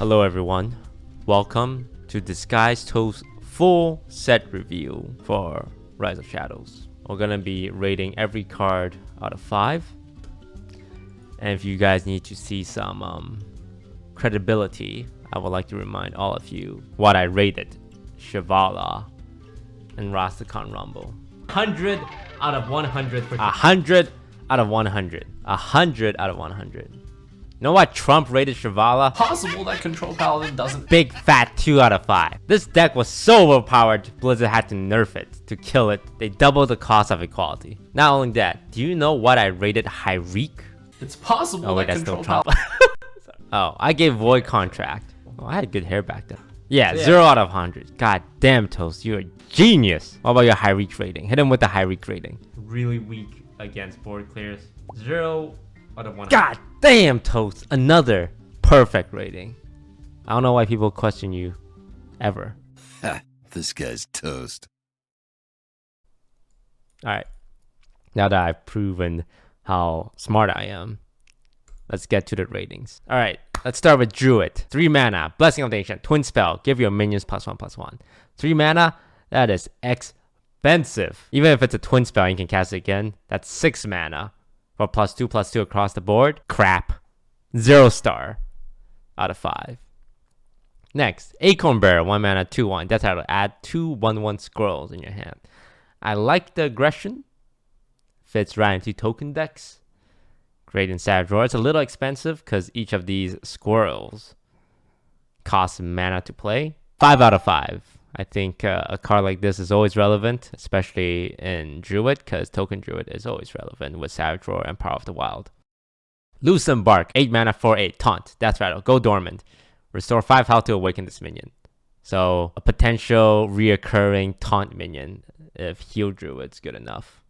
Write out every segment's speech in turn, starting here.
Hello everyone, welcome to Disguised Toast full set review for Rise of Shadows. We're gonna be rating every card out of 5, and if you guys need to see some credibility, I would like to remind all of you what I rated Shivala and Rastakhan Rumble. 100 out of 100 for 100 out of 100. 100 out of 100. You know what Trump rated Shivala? Possible that Control Paladin doesn't. Big fat 2 out of 5. This deck was so overpowered, Blizzard had to nerf it. To kill it, they doubled the cost of equality. Not only that, do you know what I rated Hyreek? It's possible Oh wait, that that's still Control Trump. Paladin. Oh, I gave Void Contract. Oh, I had good hair back then. Yeah, 0 out of 100. God damn, Toast, you're a genius. What about your Hyreek rating? Hit him with the Hyreek rating. Really weak against board clears. 0 out of 100. God damn, Toast, another perfect rating. I don't know why people question you ever. Ha, this guy's toast. Alright, now that I've proven how smart I am, let's get to the ratings. Alright, let's start with Druid. 3 mana, Blessing of the Ancient, Twin Spell, give your minions +1/+1. 3 mana, that is expensive. Even if it's a Twin Spell and you can cast it again, that's 6 mana for +2/+2 across the board. Crap. 0 star out of 5. Next, Acorn Bearer, 1 mana, 2/1. That's how to add 2 1/1 scrolls in your hand. I like the aggression. Fits right into token decks. Great in Savage Roar. It's a little expensive because each of these squirrels costs mana to play. 5 out of 5. I think a card like this is always relevant, especially in Druid, because Token Druid is always relevant with Savage Roar and Power of the Wild. Loosen Bark, 8 mana, 4/8. Taunt, Death Rattle, go dormant. Restore 5 health to awaken this minion. So a potential reoccurring taunt minion if Heal Druid's good enough.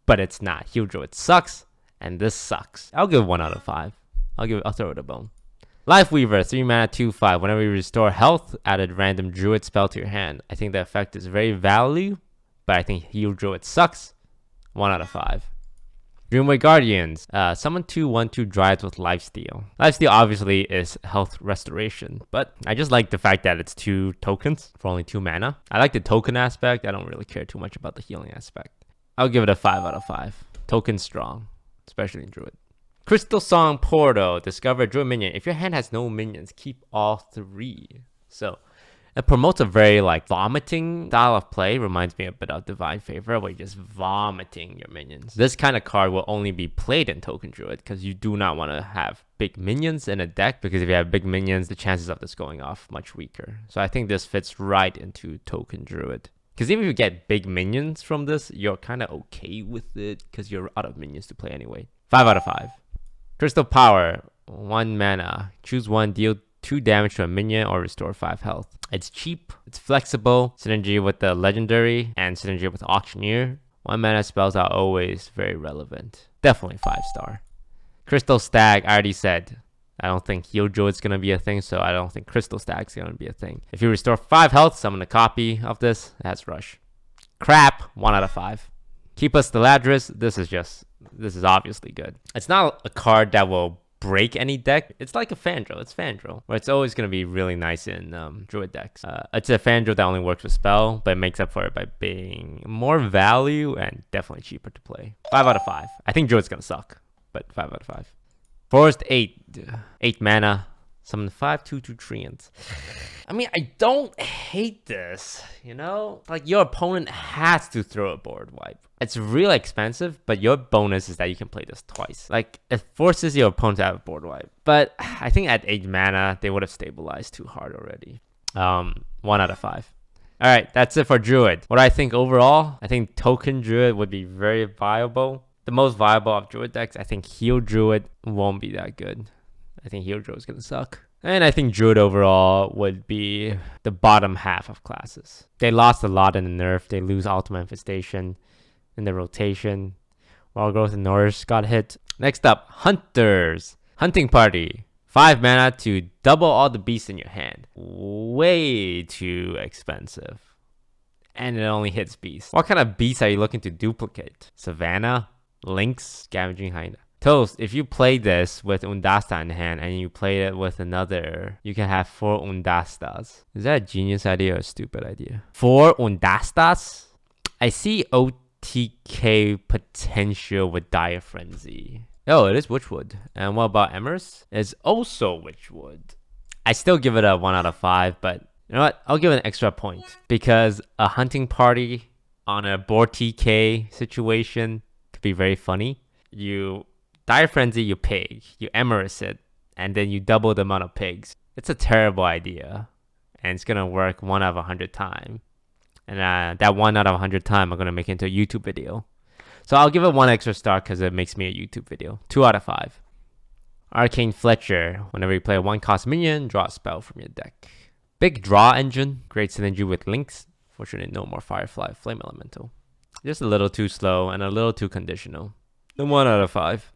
But it's not. Heal Druid sucks, and this sucks. I'll give 1 out of 5. I'll throw it a bone. Life Weaver, 3 mana, 2/5. Whenever you restore health, add a random Druid spell to your hand. I think the effect is very value, but I think Heal Druid sucks. 1 out of 5. Dreamway Guardians, summon 2 1/2 Dryads with Lifesteal. Lifesteal obviously is health restoration, but I just like the fact that it's 2 tokens for only 2 mana. I like the token aspect. I don't really care too much about the healing aspect. I'll give it a 5 out of 5. Token strong, especially in Druid. Crystal Song Portal, discover a Druid minion. If your hand has no minions, keep all 3. So it promotes a very vomiting style of play. Reminds me a bit of Divine Favor, where you're just vomiting your minions. This kind of card will only be played in Token Druid because you do not want to have big minions in a deck, because if you have big minions, the chances of this going off much weaker. So I think this fits right into Token Druid. Because even if you get big minions from this, you're kind of okay with it because you're out of minions to play anyway. 5 out of 5. Crystal Power, 1 mana. Choose 1, deal 2 damage to a minion or restore 5 health. It's cheap, it's flexible, synergy with the Legendary, and synergy with Auctioneer. 1 mana spells are always very relevant. Definitely 5 star. Crystal Stag, I already said. I don't think Heal Druid's gonna be a thing, so I don't think Crystal Stag's gonna be a thing. If you restore 5 health, summon a copy of this. That's Rush. Crap, 1 out of 5. Keep us the Ladris. This is obviously good. It's not a card that will break any deck. It's like a Fandral. It's Fandral, where it's always going to be really nice in Druid decks. It's a Fandral that only works with spell, but it makes up for it by being more value and definitely cheaper to play. 5 out of 5. I think Druid's going to suck, but 5 out of 5. Forest 8. 8 mana. Summon 5 2/2 Treants. I mean, I don't hate this, you know? Your opponent has to throw a board wipe. It's really expensive, but your bonus is that you can play this twice. It forces your opponent to have a board wipe. But I think at 8 mana, they would have stabilized too hard already. 1 out of 5. Alright, that's it for Druid. What I think overall, I think Token Druid would be very viable. The most viable of Druid decks. I think Heal Druid won't be that good. I think Heal Druid is going to suck. And I think Druid overall would be the bottom half of classes. They lost a lot in the nerf. They lose Ultimate Infestation in the rotation. Wild Growth and Norse got hit. Next up, Hunters. Hunting Party. 5 mana to double all the beasts in your hand. Way too expensive. And it only hits beasts. What kind of beasts are you looking to duplicate? Savannah? Lynx? Scavenging Hyena? Toast, if you play this with Undasta in hand and you play it with another, you can have 4 Undastas. Is that a genius idea or a stupid idea? 4 Undastas? I see OTK potential with Dire Frenzy. Oh, it is Witchwood. And what about Emers? It's also Witchwood. I still give it a 1 out of 5, but you know what? I'll give it an extra point. Because a hunting party on a board TK situation could be very funny. You Dire Frenzy, you pig, you Emers it, and then you double the amount of pigs. It's a terrible idea. And it's gonna work 1 out of 100 times. And that 1 out of 100 times, I'm gonna make it into a YouTube video. So I'll give it 1 extra star because it makes me a YouTube video. 2 out of 5. Arcane Fletcher. Whenever you play a 1-cost minion, draw a spell from your deck. Big draw engine. Great synergy with links. Fortunately, no more Firefly Flame Elemental. Just a little too slow and a little too conditional. Then 1 out of 5.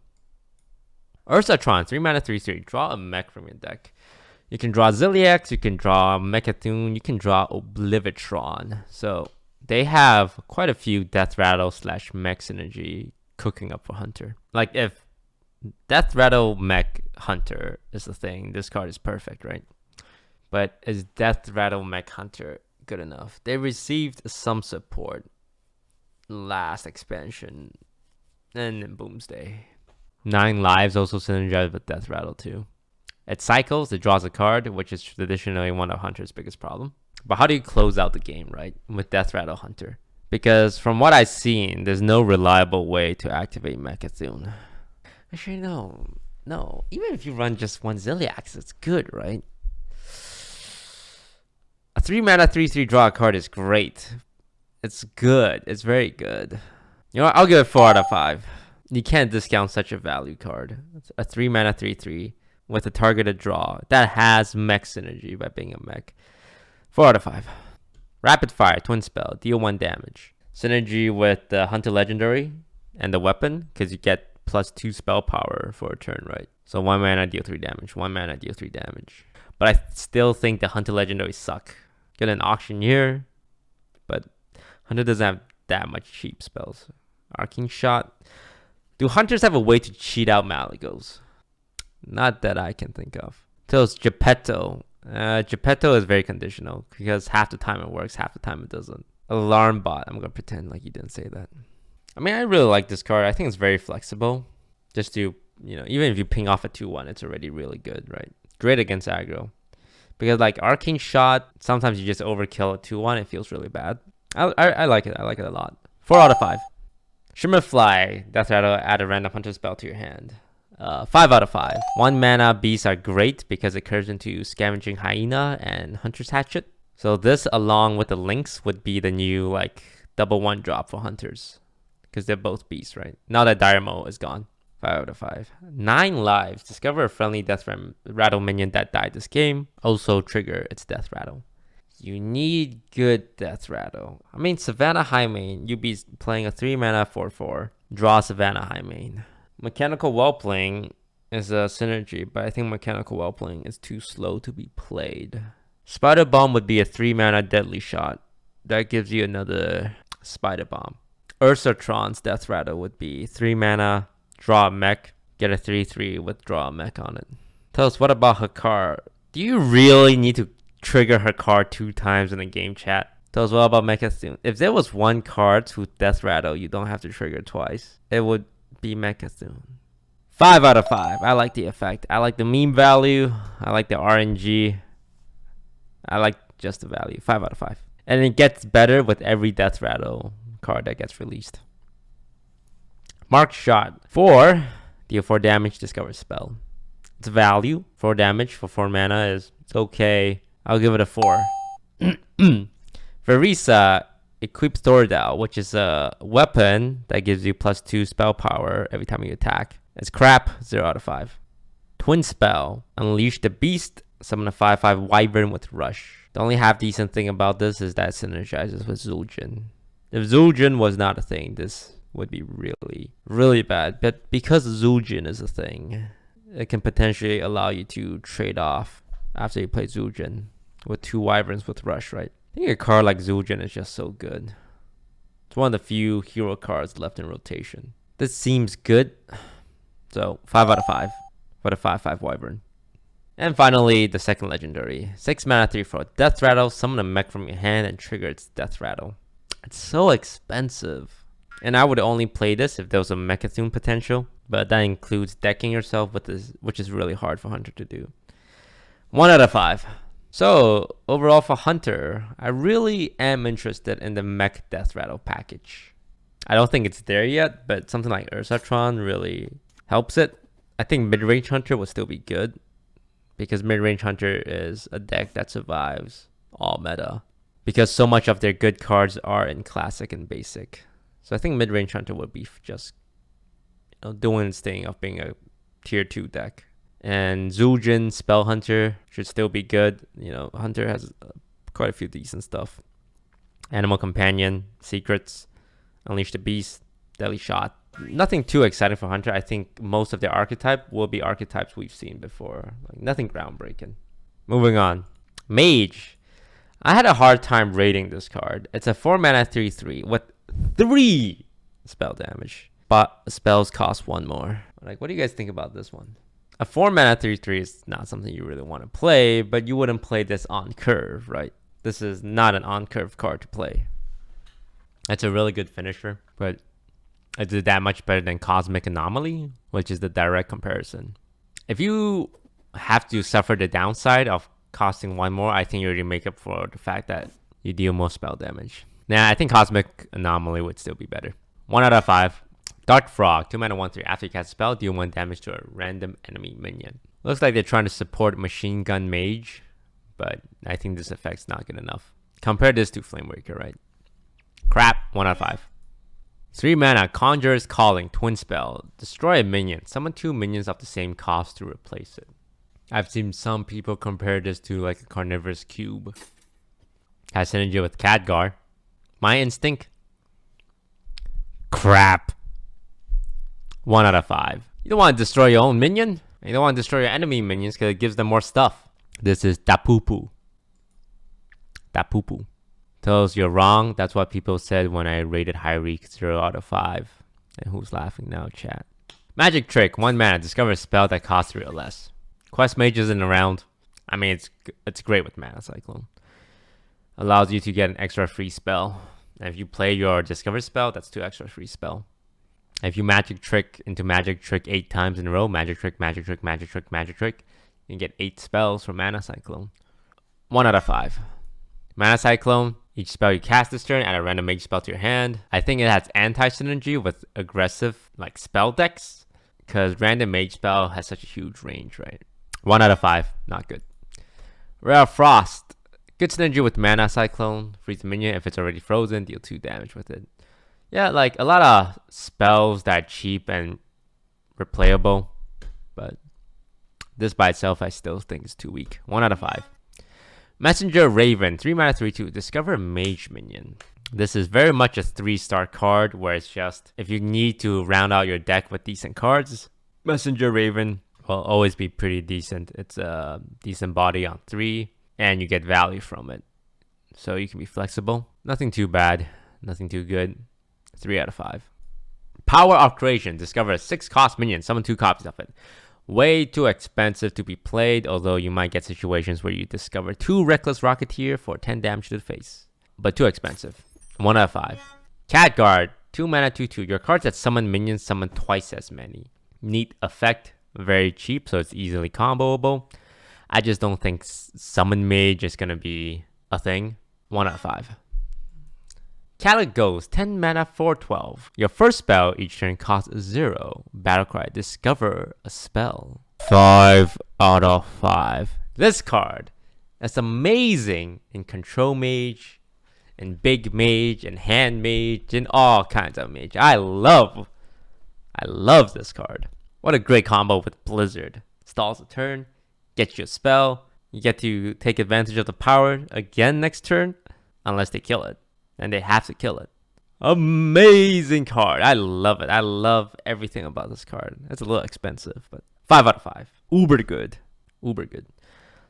Ursatron. 3 mana 3/3. Draw a mech from your deck. You can draw Ziliax, you can draw Mechatoon, you can draw Oblivitron. So they have quite a few Death Rattle / Mech synergy cooking up for Hunter. Like if Death Rattle Mech Hunter is the thing, this card is perfect, right? But is Death Rattle Mech Hunter good enough? They received some support last expansion and in Boomsday. 9 lives also synergized with Death Rattle too. It cycles, it draws a card, which is traditionally one of Hunter's biggest problem. But how do you close out the game, right? With Death Rattle Hunter. Because from what I've seen, there's no reliable way to activate Mechatoon. Actually, no. Even if you run just 1 Ziliax, it's good, right? A 3 mana 3/3 draw a card is great. It's good. It's very good. You know what? I'll give it 4 out of 5. You can't discount such a value card. It's a 3 mana 3/3 with a targeted draw that has mech synergy by being a mech. 4 out of 5. Rapid Fire, Twin Spell, deal 1 damage. Synergy with the Hunter Legendary and the weapon, because you get +2 spell power for a turn, right? So 1 mana, deal 3 damage. 1 mana, deal 3 damage. But I still think the Hunter Legendary suck. Get an Auctioneer, but Hunter doesn't have that much cheap spells. Arcane Shot. Do Hunters have a way to cheat out Maligos? Not that I can think of. Tells Geppetto. Geppetto is very conditional because half the time it works, half the time it doesn't. Alarm Bot. I'm going to pretend like you didn't say that. I mean, I really like this card. I think it's very flexible. Just to, even if you ping off a 2/1, it's already really good, right? Great against aggro. Because like Arcane Shot, sometimes you just overkill a 2/1. It feels really bad. I like it. I like it a lot. 4 out of 5. Shimmer Fly. Death Rattle, add a random hunter spell to your hand. 5 out of 5. 1 mana beasts are great because it curves into Scavenging Hyena and Hunter's Hatchet. So this along with the links would be the new like double 1 drop for Hunters. Because they're both beasts, right? Now that Diremo is gone. 5 out of 5. 9 lives. Discover a friendly Death Rattle minion that died this game. Also trigger its Death Rattle. You need good Death Rattle. I mean, Savannah Highmane. You'd be playing a 3 mana 4/4. Draw Savannah Highmane. Mechanical Wellplaying is a synergy, but I think Mechanical Wellplaying is too slow to be played. Spider Bomb would be a 3 mana deadly shot. That gives you another Spider Bomb. Ursatron's Death Rattle would be 3 mana, draw a mech, get a 3/3 with draw a mech on it. Tell us, what about Hakar? Do you really need to trigger Hakar 2 times in a game chat? Tell us, what about Mechatoon? If there was 1 card to Death Rattle, you don't have to trigger twice. It would be Mechatoon. 5 out of 5. I like the effect. I like the meme value. I like the RNG. I like just the value. 5 out of 5. And it gets better with every Death Rattle card that gets released. Mark Shot. 4. Deal 4 damage, discover spell. It's value. 4 damage for 4 mana is it's okay. I'll give it a 4. Verisa. Equip Thordal, which is a weapon that gives you +2 spell power every time you attack. It's crap. 0 out of 5. Twin Spell. Unleash the Beast. Summon a 5/5 Wyvern with Rush. The only half decent thing about this is that it synergizes with Zul'jin. If Zul'jin was not a thing, this would be really, really bad. But because Zul'jin is a thing, it can potentially allow you to trade off after you play Zul'jin with 2 Wyverns with Rush, right? I think a card like Zul'jin is just so good. It's one of the few hero cards left in rotation. This seems good. So 5 out of 5 for the 5/5 Wyvern. And finally, the second legendary. 6 mana 3/4. Death Rattle. Summon a mech from your hand and trigger its Death Rattle. It's so expensive. And I would only play this if there was a Mechathune potential. But that includes decking yourself with this, which is really hard for Hunter to do. 1 out of 5. So overall for Hunter, I really am interested in the Mech Death Rattle package. I don't think it's there yet, but something like Ursatron really helps it. I think Mid-Range Hunter will still be good, because Mid-Range Hunter is a deck that survives all meta, because so much of their good cards are in Classic and Basic. So I think Mid-Range Hunter would be just doing its thing of being a tier 2 deck. And Zul'jin Spell Hunter should still be good. Hunter has quite a few decent stuff. Animal Companion, Secrets, Unleash the Beast, Deadly Shot. Nothing too exciting for Hunter. I think most of their archetype will be archetypes we've seen before. Nothing groundbreaking. Moving on. Mage. I had a hard time rating this card. It's a 4 mana 3/3 with 3 spell damage. But spells cost 1 more. What do you guys think about this one? A 4 mana 3/3 is not something you really want to play, but you wouldn't play this on curve, right? This is not an on curve card to play. It's a really good finisher, but is it that much better than Cosmic Anomaly, which is the direct comparison? If you have to suffer the downside of costing 1 more, I think you already make up for the fact that you deal more spell damage. Nah, I think Cosmic Anomaly would still be better. 1 out of 5. Dark Frog, 2 mana 1/3. After you cast a spell, deal 1 damage to a random enemy minion. Looks like they're trying to support Machine Gun Mage, but I think this effect's not good enough. Compare this to Flamewaker, right? Crap, 1 out of 5. 3 mana, Conjurer's Calling, Twin Spell. Destroy a minion. Summon 2 minions of the same cost to replace it. I've seen some people compare this to a Carnivorous Cube. Has synergy with Khadgar. My instinct? Crap. 1 out of 5. You don't want to destroy your own minion. You don't want to destroy your enemy minions because it gives them more stuff. This is Tapupu. Tapupu. Tells you're wrong. That's what people said when I rated Hyreek 0 out of 5. And who's laughing now, chat? Magic Trick. 1 mana. Discover a spell that costs 3 or less. Quest Mage isn't around. I mean, it's great with Mana Cyclone. Allows you to get an extra free spell. And if you play your Discover spell, that's 2 extra free spell. If you Magic Trick into Magic Trick 8 times in a row, Magic Trick, Magic Trick, Magic Trick, Magic Trick, you can get 8 spells from Mana Cyclone. 1 out of 5. Mana Cyclone, each spell you cast this turn, add a random mage spell to your hand. I think it has anti-synergy with aggressive spell decks, because random mage spell has such a huge range, right? 1 out of 5, not good. Rare Frost, good synergy with Mana Cyclone. Freeze the minion if it's already frozen, deal 2 damage with it. Yeah, a lot of spells that are cheap and replayable, but this by itself I still think is too weak. 1 out of 5. Messenger Raven, 3 mana 3/2. Discover a mage minion. This is very much a 3-star card where it's just if you need to round out your deck with decent cards, Messenger Raven will always be pretty decent. It's a decent body on 3 and you get value from it. So you can be flexible. Nothing too bad, nothing too good. 3 out of 5. Power of Creation. Discover a 6-cost minion. Summon 2 copies of it. Way too expensive to be played, although you might get situations where you discover 2 Reckless Rocketeer for 10 damage to the face. But too expensive. 1 out of 5. Khadgar. 2 mana 2/2. Your cards that summon minions summon twice as many. Neat effect. Very cheap, so it's easily comboable. I just don't think Summon Mage is going to be a thing. 1 out of 5. Caligos, 10 mana 4/12. Your first spell each turn costs 0. Battlecry, discover a spell. 5 out of 5. This card is amazing in Control Mage, in Big Mage, and Hand Mage, and all kinds of mage. I love this card. What a great combo with Blizzard. Stalls a turn, gets you a spell, you get to take advantage of the power again next turn, unless they kill it. And they have to kill it. Amazing card. I love it. I love everything about this card. It's a little expensive, but 5 out of 5. Uber good. Uber good.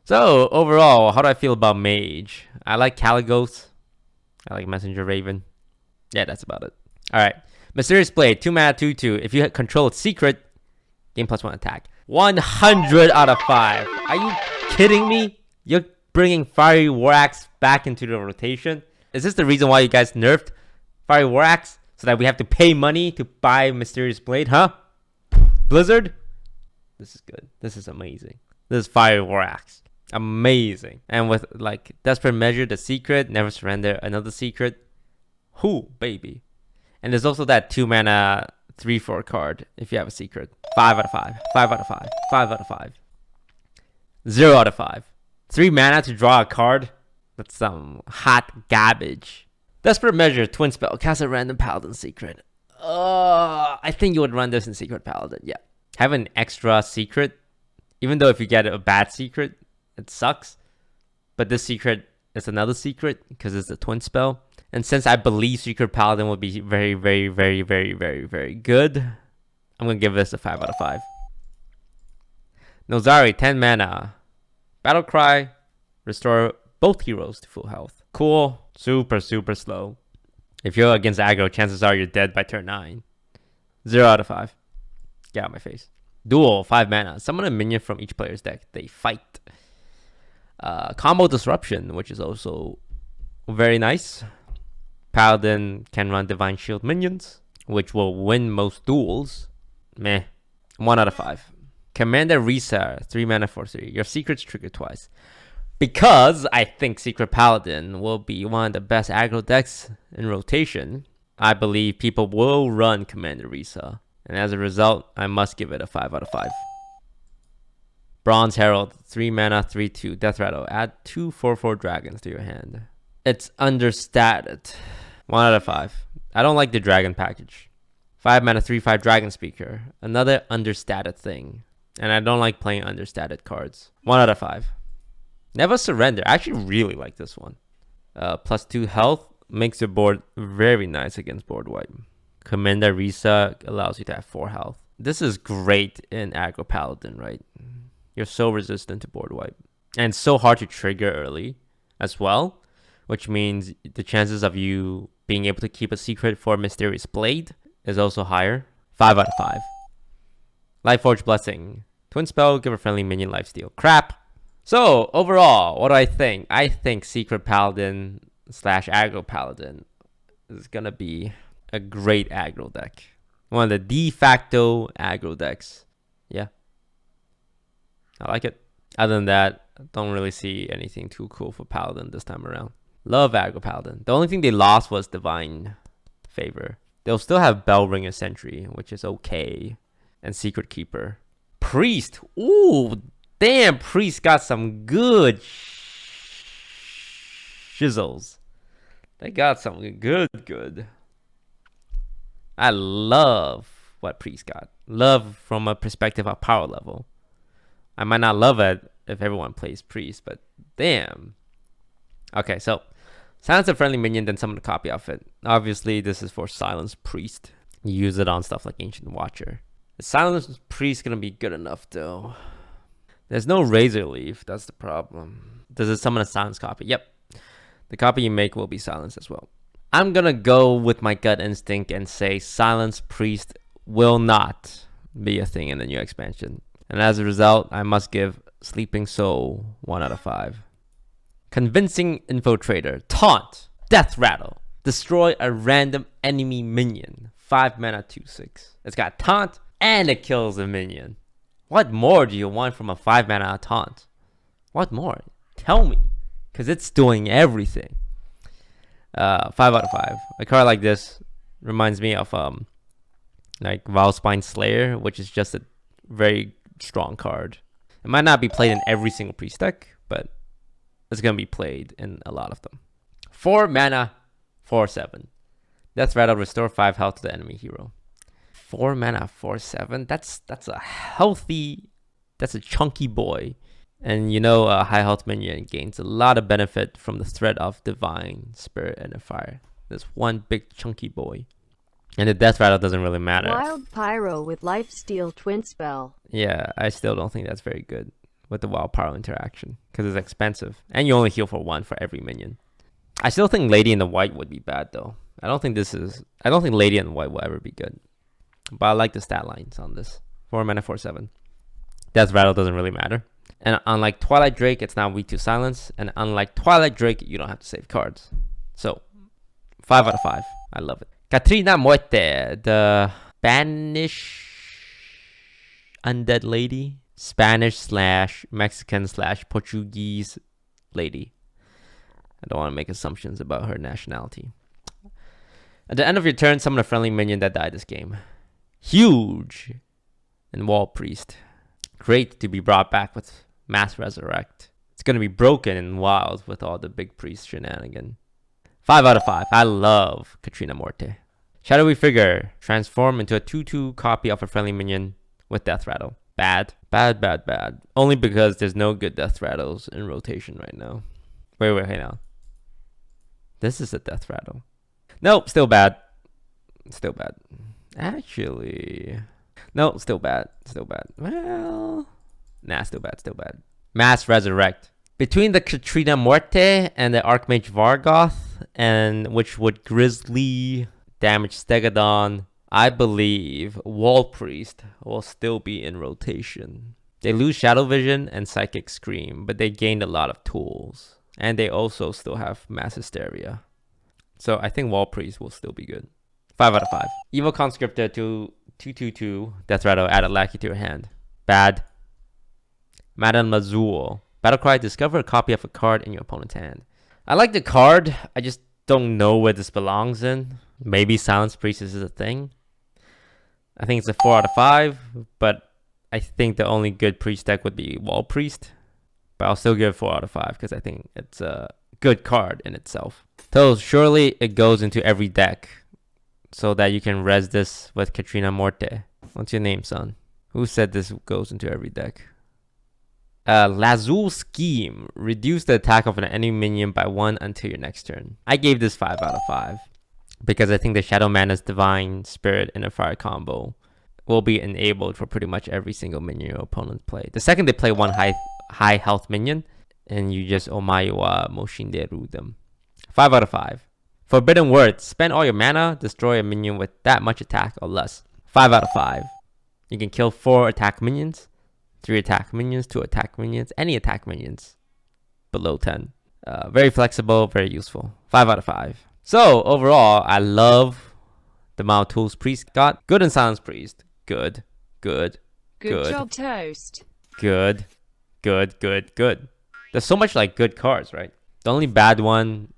So, overall, how do I feel about Mage? I like Caligos. I like Messenger Raven. Yeah, that's about it. Alright. Mysterious Blade, 2 mana 2/2. If you control its secret, Gain +1 attack. 100 out of 5. Are you kidding me? You're bringing Fiery War Axe back into the rotation? Is this the reason why you guys nerfed Fiery War Axe? So that we have to pay money to buy Mysterious Blade, huh? Blizzard? This is good. This is amazing. This is Fiery War Axe. Amazing. And with like Desperate Measure, the secret, Never Surrender, another secret. Who, baby? And there's also that 2 mana 3/4 card if you have a secret. 5 out of 5. 5 out of 5. 5 out of 5. 0 out of 5. 3 mana to draw a card. That's some hot garbage. Desperate Measure, Twin Spell, cast a random Paladin secret. I think you would run this in Secret Paladin. Yeah. Have an extra secret. Even though if you get a bad secret, it sucks. But this secret is another secret because it's a Twin Spell. And since I believe Secret Paladin will be very, very, very, very, very, very good, I'm going to give this a 5 out of 5. Nozari, 10 mana. Battle Cry, restore both heroes to full health. Cool. Super, super slow. If you're against aggro, chances are you're dead by turn 9. 0 out of 5. Get out of my face. Duel, 5 mana. Summon a minion from each player's deck. They fight. Combo Disruption, which is also very nice. Paladin can run Divine Shield minions, which will win most duels. Meh. 1 out of 5. Commander Risa, 3 mana for 3. Your secrets trigger twice. Because I think Secret Paladin will be one of the best aggro decks in rotation, I believe people will run Commander Risa. And as a result, I must give it a 5 out of 5. Bronze Herald, 3 mana, 3/2, Death Rattle. Add 2 4/4 dragons to your hand. It's understated. 1 out of 5. I don't like the dragon package. 5 mana, 3/5 Dragon Speaker. Another understated thing. And I don't like playing understated cards. 1 out of 5. Never Surrender. I actually really like this one. +2 health makes your board very nice against board wipe. Commander Risa allows you to have 4 health. This is great in aggro Paladin, right? You're so resistant to board wipe. And so hard to trigger early as well, which means the chances of you being able to keep a secret for Mysterious Blade is also higher. 5 out of 5. Lightforge Blessing. Twin Spell, give a friendly minion lifesteal. Crap. So, overall, what do I think? I think Secret Paladin / aggro Paladin is going to be a great aggro deck. One of the de facto aggro decks. Yeah. I like it. Other than that, I don't really see anything too cool for Paladin this time around. Love aggro Paladin. The only thing they lost was Divine Favor. They'll still have Bellringer Sentry, which is okay. And Secret Keeper. Priest. Ooh, damn, Priest got some good shizzles. They got some good. I love what Priest got. Love from a perspective of power level. I might not love it if everyone plays Priest, but damn. Okay, so silence a friendly minion, then summon a copy of it. Obviously, this is for Silence Priest. You use it on stuff like Ancient Watcher. The Silence Priest gonna be good enough though. There's no Razor Leaf, that's the problem. Does it summon a Silence copy? Yep. The copy you make will be silenced as well. I'm gonna go with my gut instinct and say Silence Priest will not be a thing in the new expansion. And as a result, I must give Sleeping Soul 1 out of 5. Convincing Infiltrator. Taunt. Death Rattle. Destroy a random enemy minion. 5 mana, 2/6. It's got Taunt and it kills a minion. What more do you want from a 5 mana Taunt? What more? Tell me. Because it's doing everything. 5 out of 5. A card like this reminds me of like Vilespine Slayer, which is just a very strong card. It might not be played in every single Priest deck, but it's going to be played in a lot of them. 4 mana, 4/7. Death Rattle, restore 5 health to the enemy hero. 4 mana, 4/7. That's a healthy, that's a chunky boy. And you know, a high health minion gains a lot of benefit from the threat of Divine Spirit and Fire. There's one big chunky boy. And the Death Rattle doesn't really matter. Wild Pyro with Lifesteal Twin Spell. Yeah, I still don't think that's very good with the Wild Pyro interaction because it's expensive. And you only heal for 1 for every minion. I still think Lady in the White would be bad though. I don't think Lady in the White will ever be good. But I like the stat lines on this. 4 mana, 4/7. Death Rattle doesn't really matter. And unlike Twilight Drake, it's not weak to silence. And unlike Twilight Drake, you don't have to save cards. So, 5 out of 5. I love it. Katrina Muerte, the Spanish undead lady. Spanish/Mexican/Portuguese lady. I don't want to make assumptions about her nationality. At the end of your turn, summon a friendly minion that died this game. Huge! And Wall Priest. Great to be brought back with Mass Resurrect. It's going to be broken and wild with all the big priest shenanigan. 5 out of 5. I love Katrina Morte. Shadowy Figure. Transform into a 2/2 copy of a friendly minion with Death Rattle. Bad. Bad, bad, bad. Only because there's no good Death Rattles in rotation right now. Wait, hang on. This is a Death Rattle. Nope, still bad. Still bad. Actually... No, still bad. Still bad. Well... Nah, still bad. Mass Resurrect. Between the Katrina Morte and the Archmage Vargoth, and which would Grizzly damage Stegodon, I believe Wall Priest will still be in rotation. They lose Shadow Vision and Psychic Scream, but they gained a lot of tools. And they also still have Mass Hysteria. So I think Wall Priest will still be good. 5 out of 5. Evil Conscriptor to 2/2/2. Death Rattle, add a lackey to your hand. Bad. Madame Mazul. Battlecry, discover a copy of a card in your opponent's hand. I like the card. I just don't know where this belongs in. Maybe Silence Priest is a thing. I think it's a 4 out of 5. But I think the only good priest deck would be Wall Priest. But I'll still give it 4 out of 5 because I think it's a good card in itself. So surely it goes into every deck so that you can res this with Katrina Morte. What's your name, son? Who said this goes into every deck? Lazul Scheme. Reduce the attack of an enemy minion by 1 until your next turn. I gave this 5 out of 5 because I think the Shadow Mana's Divine Spirit in a fire combo will be enabled for pretty much every single minion your opponents play. The second they play one high health minion, and you just Omaewa Moshinderu them. 5 out of 5. Forbidden Word. Spend all your mana, destroy a minion with that much attack or less. 5 out of 5. You can kill 4 attack minions, 3 attack minions, 2 attack minions, any attack minions below 10. Very flexible, very useful. 5 out of 5. So overall, I love the amount of tools Priest got. Good in Silence Priest. Good. Good job, Toast. Good. There's so much like good cards, right? The only bad one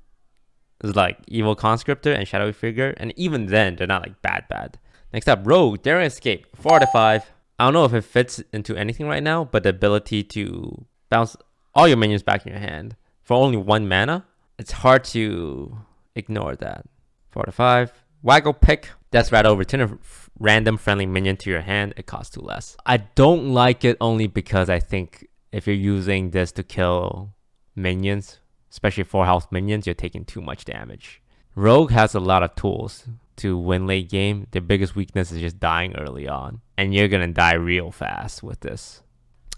is like Evil Conscriptor and Shadowy Figure, and even then they're not like bad. Next up, Rogue, Daring Escape, 4 out of 5. I don't know if it fits into anything right now, but the ability to bounce all your minions back in your hand for only 1 mana, it's hard to ignore that. 4 out of 5. Waggle Pick, Death Rattle, return a random friendly minion to your hand. It costs 2 less. I don't like it only because I think if you're using this to kill minions, especially 4 health minions, you're taking too much damage. Rogue has a lot of tools to win late game. Their biggest weakness is just dying early on, and you're gonna die real fast with this.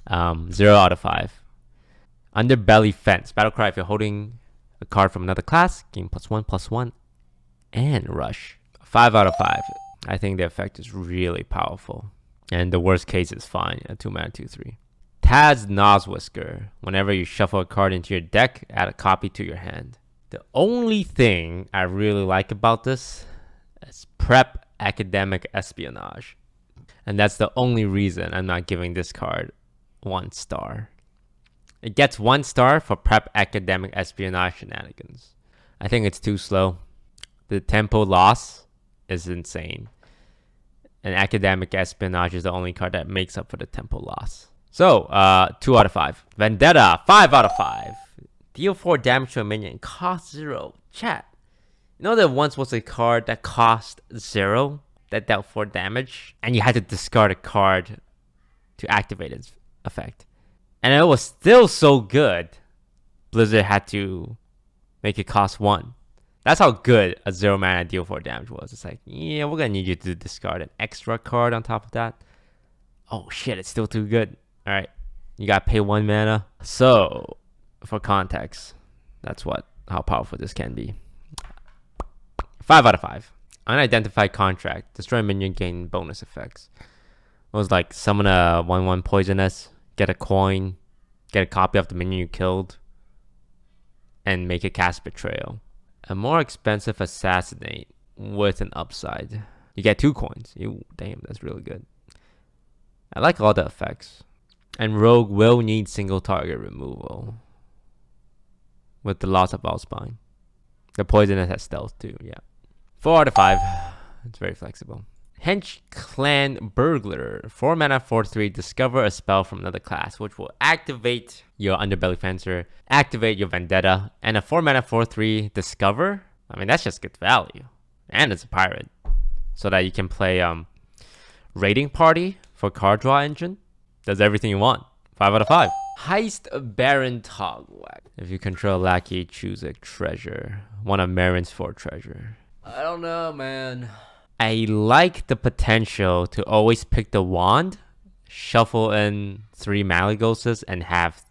0 out of 5. Underbelly Fence. Battlecry, if you're holding a card from another class, gain +1/+1 and rush. 5 out of 5. I think the effect is really powerful, and the worst case is fine at 2 mana 2/3. Taz Noswhisker. Whenever you shuffle a card into your deck, add a copy to your hand. The only thing I really like about this is Prep Academic Espionage. And that's the only reason I'm not giving this card 1 star. It gets 1 star for Prep Academic Espionage shenanigans. I think it's too slow. The tempo loss is insane. And Academic Espionage is the only card that makes up for the tempo loss. So, 2 out of 5. Vendetta, 5 out of 5. Deal 4 damage to a minion, cost 0. Chat. You know there once was a card that cost 0 that dealt 4 damage, and you had to discard a card to activate its effect. And it was still so good, Blizzard had to make it cost 1. That's how good a 0 mana deal 4 damage was. It's like, yeah, we're gonna need you to discard an extra card on top of that. Oh shit, it's still too good. Alright, you gotta pay 1 mana. So, for context, that's how powerful this can be. 5 out of 5. Unidentified Contract. Destroy a minion, gain bonus effects. was like summon a 1/1 poisonous, get a coin, get a copy of the minion you killed, and make it cast Betrayal. A more expensive Assassinate with an upside. You get 2 coins. Damn, that's really good. I like all the effects. And Rogue will need single target removal with the loss of Allspine. The poisonous has stealth too, yeah. 4 out of 5. It's very flexible. Hench Clan Burglar. 4 mana, 4/3. Discover a spell from another class, which will activate your Underbelly Fencer, activate your Vendetta, and a 4 mana, 4/3 Discover. I mean, that's just good value. And it's a pirate. So that you can play Raiding Party for card draw engine. Does everything you want. 5 out of 5. Heist Baron Togwag. If you control Lackey, choose a treasure. One of Marin's 4 treasure. I don't know, man. I like the potential to always pick the wand, shuffle in 3 Malagoses, and have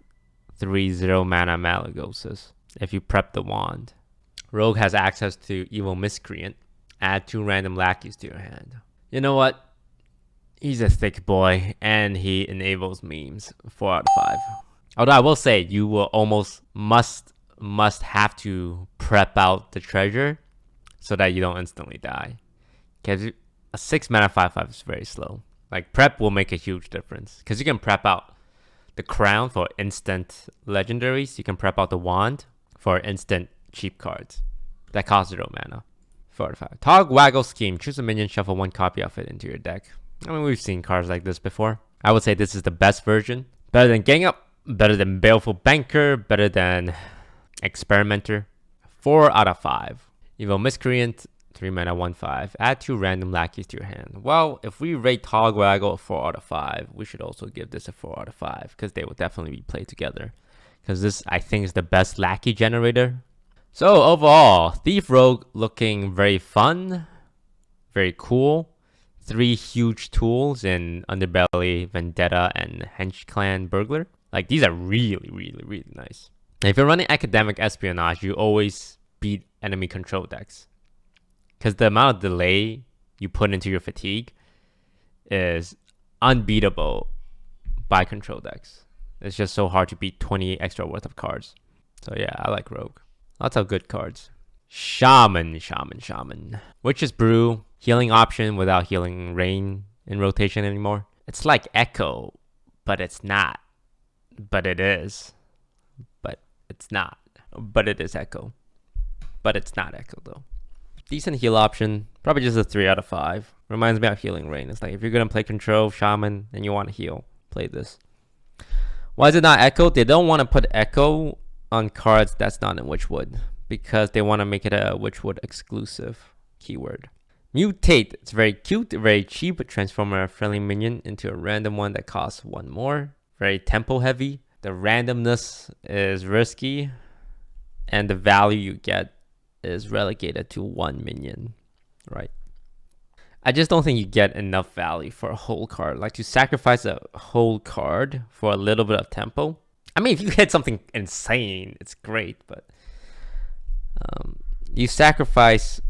3 0-mana Malagoses if you prep the wand. Rogue has access to Evil Miscreant. Add 2 random lackeys to your hand. You know what? He's a thick boy, and he enables memes. 4 out of 5. Although I will say, you will almost must have to prep out the treasure so that you don't instantly die. Because a 6 mana 5/5 is very slow. Like, prep will make a huge difference. Because you can prep out the crown for instant legendaries. You can prep out the wand for instant cheap cards. That cost 0 mana. 4 out of 5. Tog Waggle Scheme. Choose a minion, shuffle 1 copy of it into your deck. I mean, we've seen cards like this before. I would say this is the best version. Better than Gang Up. Better than Baleful Banker. Better than Experimenter. 4 out of 5. Evil Miscreant. 3 mana 1/5. Add 2 random lackeys to your hand. Well, if we rate Togwaggle a 4 out of 5, we should also give this a 4 out of 5 because they will definitely be played together. Because this, I think, is the best lackey generator. So overall, Thief Rogue looking very fun, very cool. 3 huge tools in Underbelly, Vendetta, and Hench Clan Burglar. Like, these are really, really, really nice. And if you're running Academic Espionage, you always beat enemy control decks. Because the amount of delay you put into your fatigue is unbeatable by control decks. It's just so hard to beat 20 extra worth of cards. So yeah, I like Rogue. Lots of good cards. Shaman. Witch's Brew. Healing option without Healing Rain in rotation anymore. It's like Echo, but it's not. But it is. But it's not. But it is Echo. But it's not Echo though. Decent heal option. Probably just a 3 out of 5. Reminds me of Healing Rain. It's like if you're going to play control, Shaman, and you want to heal, play this. Why is it not Echo? They don't want to put Echo on cards that's not in Witchwood. Because they want to make it a Witchwood exclusive keyword. Mutate. It's very cute, very cheap. Transform a friendly minion into a random one that costs 1 more. Very tempo heavy. The randomness is risky. And the value you get is relegated to 1 minion, right? I just don't think you get enough value for a whole card. Like, to sacrifice a whole card for a little bit of tempo. I mean, if you hit something insane, it's great, but you sacrifice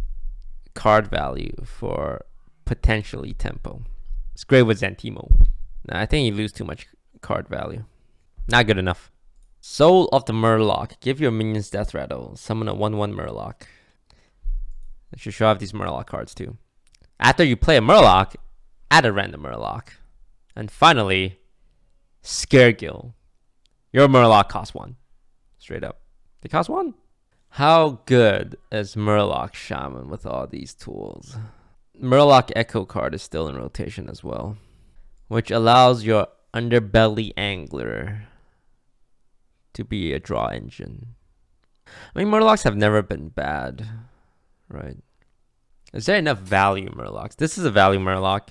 card value for potentially tempo. It's great with Zantimo. Nah, I think you lose too much card value. Not good enough. Soul of the Murloc. Give your minions Death Rattle. Summon a 1/1 Murloc. I should show off these Murloc cards too. After you play a Murloc, add a random Murloc. And finally, Scaregill. Your Murloc costs 1. Straight up. They cost 1. How good is Murloc Shaman with all these tools? Murloc Echo card is still in rotation as well, which allows your Underbelly Angler to be a draw engine. I mean, Murlocs have never been bad, right? Is there enough value Murlocs? This is a value Murloc.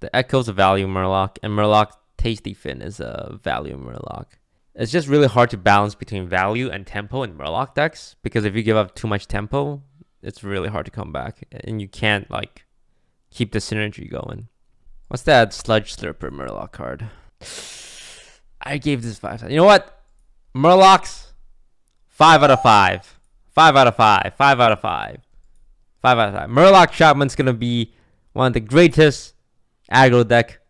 The Echo's a value Murloc, and Murloc Tasty Fin is a value Murloc. It's just really hard to balance between value and tempo in Murloc decks, because if you give up too much tempo, it's really hard to come back, and you can't like keep the synergy going. What's that Sludge Slurper Murloc card? I gave this 5. You know what? Murlocs, 5 out of 5. 5 out of 5. 5 out of 5. 5 out of 5. Murloc Shaman's gonna be one of the greatest aggro deck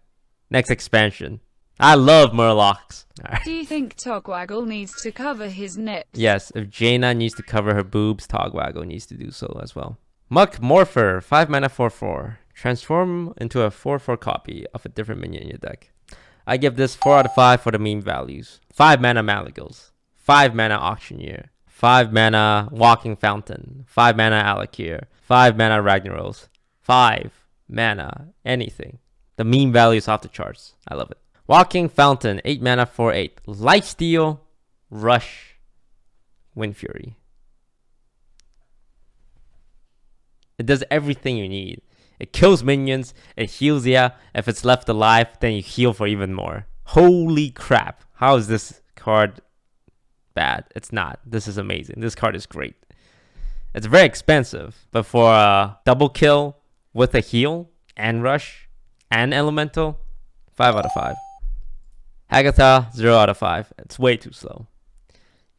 Next expansion. I love Murlocs. Alright. Do you think Togwaggle needs to cover his nips? Yes, if Jaina needs to cover her boobs, Togwaggle needs to do so as well. Muck Morpher, 5 mana 4/4. Transform into a 4/4 copy of a different minion in your deck. I give this 4 out of 5 for the meme values. 5 mana Malagos, 5 mana Auctioneer, 5 mana Walking Fountain, 5 mana Alakir, 5 mana Ragnaros, 5 mana anything. The meme value is off the charts. I love it. Walking Fountain, 8 mana 4/8. Lifesteal, Rush, Wind Fury. It does everything you need. It kills minions, it heals ya. If it's left alive, then you heal for even more. Holy crap. How is this card bad? It's not. This is amazing. This card is great. It's very expensive, but for a double kill with a heal and rush and elemental, 5 out of 5. Hagatha, 0 out of 5. It's way too slow.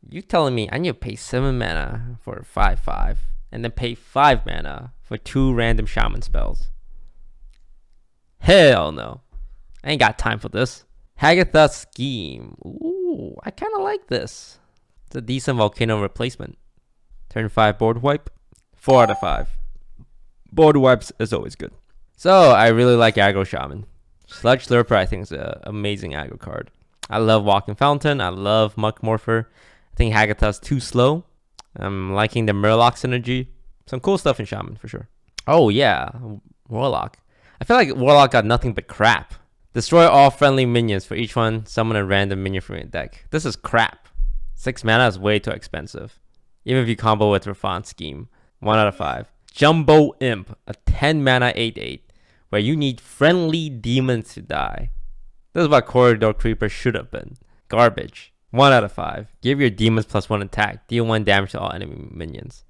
You telling me I need to pay 7 mana for 5/5 and then pay 5 mana for 2 random shaman spells? Hell no. I ain't got time for this. Hagatha Scheme. Ooh, I kind of like this. It's a decent volcano replacement. Turn 5 board wipe. 4 out of 5. Board wipes is always good. So I really like Aggro Shaman. Sludge Slurper I think is an amazing aggro card. I love Walking Fountain. I love Muck Morpher. I think Hagatha's too slow. I'm liking the Murloc synergy. Some cool stuff in Shaman for sure. Oh yeah, Warlock. I feel like Warlock got nothing but crap. Destroy all friendly minions. For each one, summon a random minion from your deck. This is crap. 6 mana is way too expensive. Even if you combo with Rafan Scheme. 1 out of 5. Jumbo Imp, a 10 mana 8/8. Where you need friendly demons to die. This is what Corridor Creeper should have been. Garbage. 1 out of 5. Give your demons +1 attack. Deal 1 damage to all enemy minions.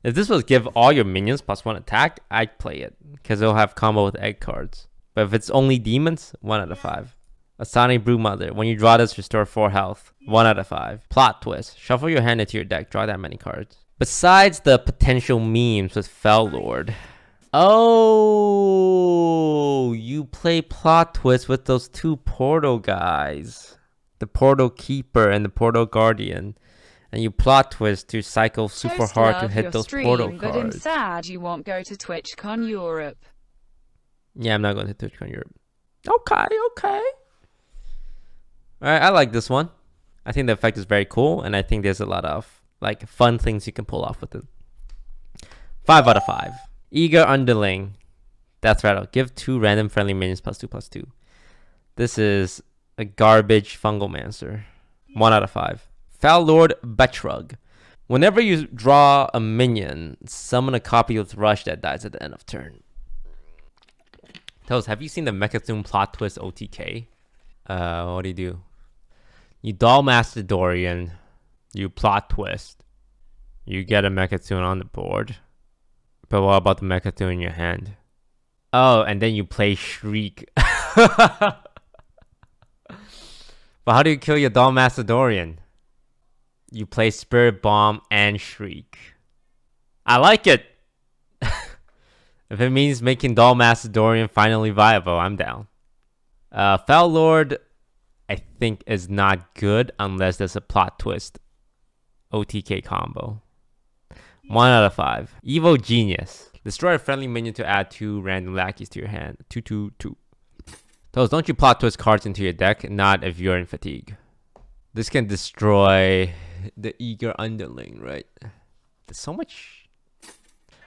If this was give all your minions +1 attack, I'd play it. Because it'll have combo with egg cards. But if it's only demons, 1 out of 5. Asani Brewmother. When you draw this, restore 4 health. 1 out of 5. Plot twist. Shuffle your hand into your deck. Draw that many cards. Besides the potential memes with Fell Lord. Oh, you play plot twist with those 2 portal guys. The Portal Keeper and the Portal Guardian. And you plot twist to cycle super hard to hit those portal cards. But I'm sad you won't go to TwitchCon Europe. Yeah, I'm not going to TwitchCon Europe. Okay. Alright, I like this one. I think the effect is very cool, and I think there's a lot of like fun things you can pull off with it. 5 out of 5. Eager Underling. Death Rattle. Give 2 random friendly minions +2/+2. This is a garbage Fungalmancer. 1 out of 5. Foul Lord Betrug. Whenever you draw a minion, summon a copy with Rush that dies at the end of turn. Toes, have you seen the Mechazune plot twist OTK? What do? You Doll Master Dorian. You plot twist. You get a Mechazune on the board. But what about the Mechazune in your hand? Oh, and then you play Shriek. But how do you kill your Doll Master Dorian? You play Spirit Bomb and Shriek. I like it! If it means making Doll Master Dorian finally viable, I'm down. Foul Lord, I think, is not good unless there's a plot twist OTK combo. 1 out of 5. Evil Genius. Destroy a friendly minion to add 2 random lackeys to your hand. 2/2/2. Those, don't you plot twist cards into your deck, not if you're in fatigue. This can destroy the Eager Underling, right? There's so much.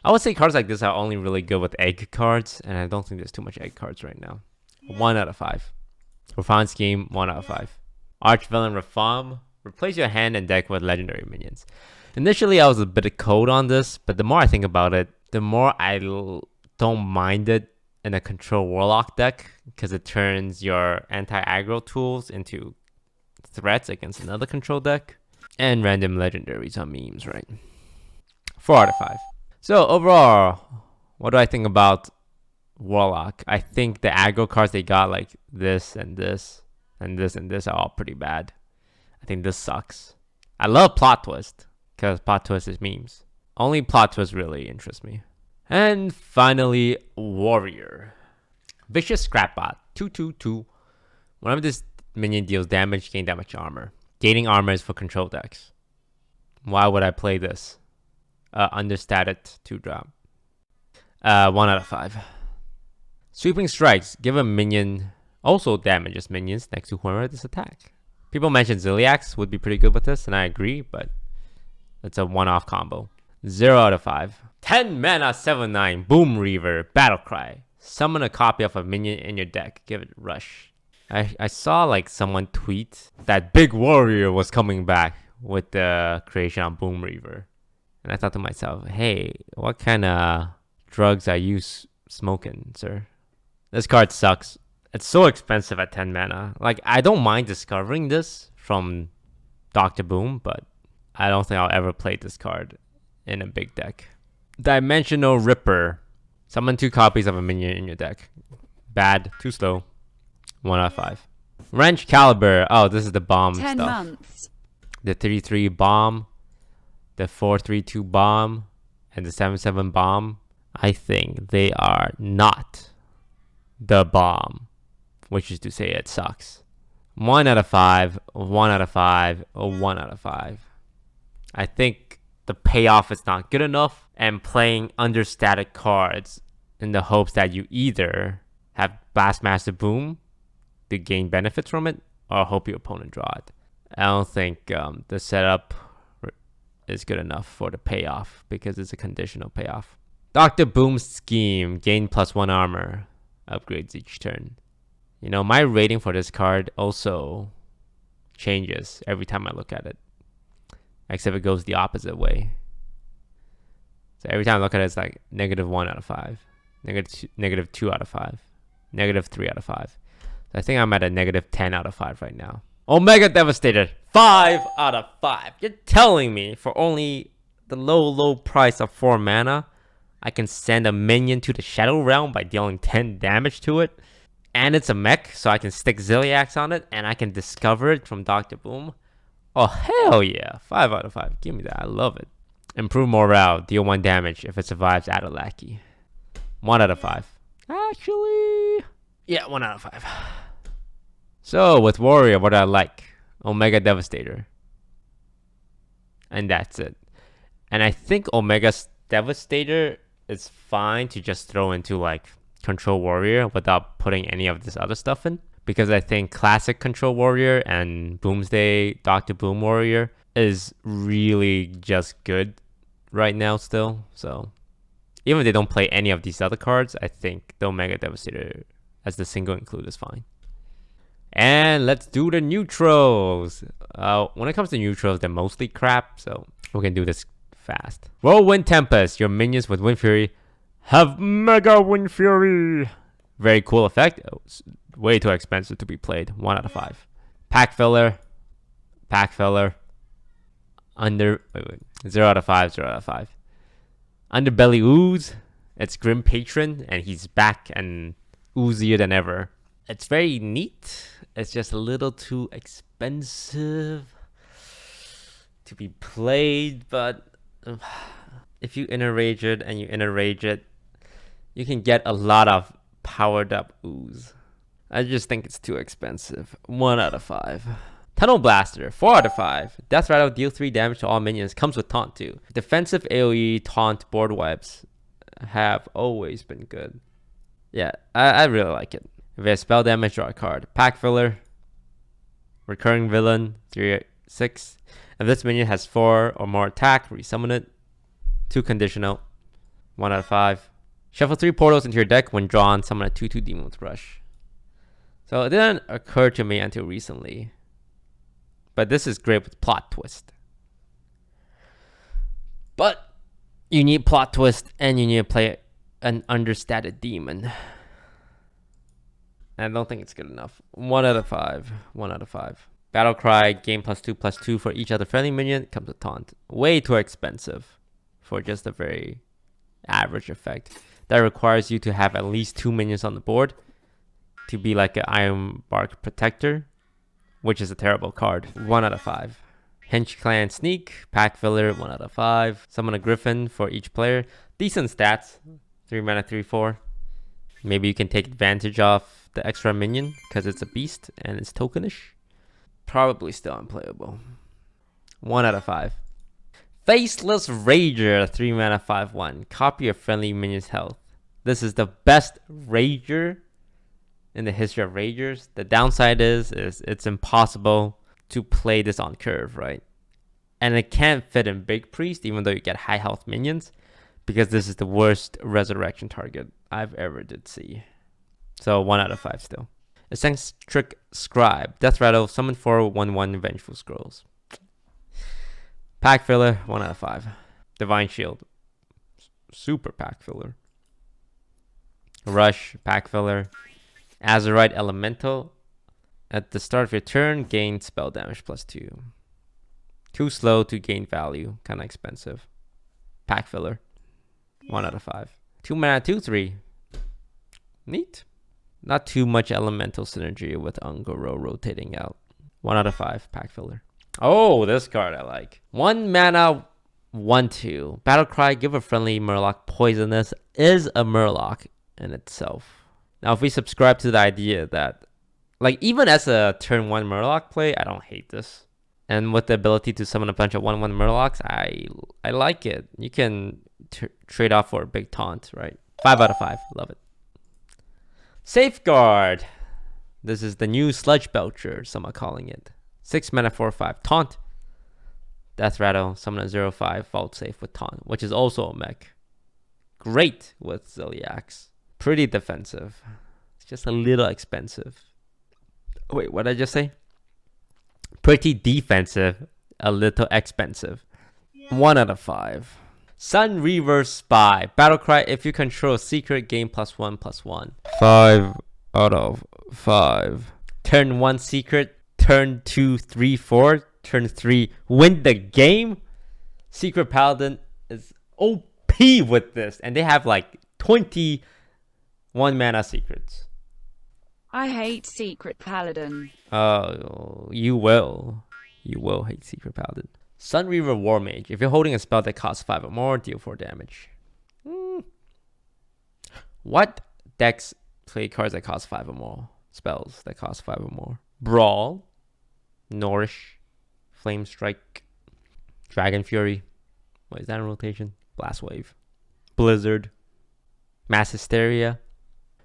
I would say cards like this are only really good with egg cards, and I don't think there's too much egg cards right now. 1 out of 5. Rafan Scheme, 1 out of 5. Archvillain Rafam. Replace your hand and deck with legendary minions. Initially, I was a bit cold on this, but the more I think about it, the more I don't mind it in a control Warlock deck, because it turns your anti-aggro tools into threats against another control deck, and random legendaries on memes, right? 4 out of 5. So overall, what do I think about Warlock? I think the aggro cards they got, like this and this and this and this, are all pretty bad. I think this sucks. I love plot twist, because plot twist is memes. Only plot twist really interests me. And finally, Warrior. Vicious Scrapbot. 2/2/2. Whenever this minion deals damage, gain that much armor. Gaining armor is for control decks. Why would I play this? Understated 2-drop. 1 out of 5. Sweeping strikes. Give a minion also damages minions next to whoever this attack. People mentioned Ziliax would be pretty good with this, and I agree, but it's a one-off combo. 0 out of 5. 10 mana 7/9 Boom Reaver Battlecry. Summon a copy of a minion in your deck. Give it rush. I saw like someone tweet that Big Warrior was coming back with the creation on Boom Reaver. And I thought to myself, hey, what kind of drugs are you smoking, sir? This card sucks. It's so expensive at 10 mana. Like, I don't mind discovering this from Dr. Boom, but I don't think I'll ever play this card in a big deck. Dimensional Ripper. Summon 2 copies of a minion in your deck. Bad. Too slow. 1 out of 5. Wrench Caliber. Oh, this is the bomb 10 stuff. months. The 3/3 bomb. The 4/3/2 bomb. And the 7/7 bomb. I think they are not the bomb. Which is to say it sucks. 1 out of 5. 1 out of 5. 1 out of 5. I think the payoff is not good enough, and playing understatic cards in the hopes that you either have Blastmaster Boom to gain benefits from it, or hope your opponent draw it. I don't think the setup is good enough for the payoff, because it's a conditional payoff. Dr. Boom's scheme. Gain +1 armor. Upgrades each turn. You know, my rating for this card also changes every time I look at it. Except it goes the opposite way. So every time I look at it, it's like -1 out of 5. -2 out of 5. -3 out of 5. So I think I'm at a -10 out of 5 right now. Omega Devastator. 5 out of 5. You're telling me for only the low price of 4 mana, I can send a minion to the Shadow Realm by dealing 10 damage to it? And it's a mech, so I can stick Ziliax on it, and I can discover it from Dr. Boom. Oh, hell yeah. 5 out of 5. Give me that. I love it. Improve morale. Deal 1 damage. If it survives, add a lackey. 1 out of 5. Actually, yeah, 1 out of 5. So, with Warrior, what do I like? Omega Devastator. And that's it. And I think Omega Devastator is fine to just throw into, like, Control Warrior without putting any of this other stuff in, because I think classic Control Warrior and Boomsday Dr. Boom Warrior is really just good right now still. So even if they don't play any of these other cards, I think the Omega Devastator as the single include is fine. And let's do the neutrals. When it comes to neutrals, they're mostly crap, so we can do this fast. Whirlwind Tempest. Your minions with Wind Fury have Mega Wind Fury. Very cool effect. Way too expensive to be played. 1 out of 5. Pack Filler. Pack Filler. 0 out of 5. 0 out of 5. Underbelly Ooze. It's Grim Patron, and he's back and oozier than ever. It's very neat. It's just a little too expensive to be played, but if you enrage it and you enrage it, you can get a lot of powered up ooze. I just think it's too expensive. 1 out of 5. Tunnel Blaster. 4 out of 5. Death Rattle. Deal 3 damage to all minions. Comes with taunt too. Defensive AoE taunt board wipes have always been good. Yeah, I really like it. If it has spell damage, draw a card. Pack Filler. Recurring Villain. 3/6. If this minion has 4 or more attack, resummon it. 2 conditional. 1 out of 5. Shuffle 3 portals into your deck. When drawn, summon a 2/2 demon with rush. So it didn't occur to me until recently. But this is great with plot twist. But you need plot twist and you need to play an understated demon. I don't think it's good enough. 1 out of 5. 1 out of 5. Battlecry. Gain +2/+2 for each other friendly minion. Comes with taunt. Way too expensive for just a very average effect. That requires you to have at least 2 minions on the board to be like an Iron Bark Protector, which is a terrible card. 1 out of 5. Hench Clan Sneak. Pack Filler. 1 out of 5. Summon a Griffin for each player. Decent stats. 3 mana, 3/4. Maybe you can take advantage of the extra minion because it's a beast and it's tokenish. Probably still unplayable. 1 out of 5. Faceless Rager, 3 mana 5/1. Copy a friendly minion's health. This is the best Rager in the history of Ragers. The downside is it's impossible to play this on curve, right? And it can't fit in Big Priest even though you get high health minions, because this is the worst resurrection target I've ever did see. So 1 out of 5 still. Eccentric Scribe, Death Rattle, summon 4/1/1 Vengeful Scrolls. Pack Filler, 1 out of 5. Divine Shield, super pack filler. Rush, pack filler. Azurite Elemental, at the start of your turn, gain spell damage +2. Too slow to gain value, kind of expensive. Pack filler, 1 out of 5. 2 mana 2/3. Neat. Not too much elemental synergy with Ungoro rotating out. 1 out of 5. Pack filler. Oh, this card I like. 1 mana 1/2. Battlecry, give a friendly Murloc poisonous, is a Murloc in itself. Now, if we subscribe to the idea that, like, even as a turn 1 Murloc play, I don't hate this. And with the ability to summon a bunch of 1/1 Murlocs, I like it. You can trade off for a big taunt, right? 5 out of 5. Love it. Safeguard. This is the new Sludge Belcher, some are calling it. 6 mana 4/5. Taunt. Death Rattle, summon a 0/5 vault safe with taunt, which is also a mech. Great with Ziliax. Pretty defensive. It's just a little expensive. Wait, what did I just say? Pretty defensive, a little expensive. 1 out of 5. Sun Reaver Spy. Battlecry, if you control a secret, gain +1/+1. 5 out of 5. Turn 1 secret, turn 2, 3, 4. Turn 3, win the game. Secret Paladin is OP with this. And they have like 21 mana secrets. I hate Secret Paladin. Oh, you will. You will hate Secret Paladin. Sunreaver War Mage. If you're holding a spell that costs 5 or more, deal 4 damage. What decks play cards that cost 5 or more? Spells that cost 5 or more. Brawl. Nourish. Flame Strike. Dragon Fury. What is that in rotation? Blast Wave. Blizzard. Mass Hysteria.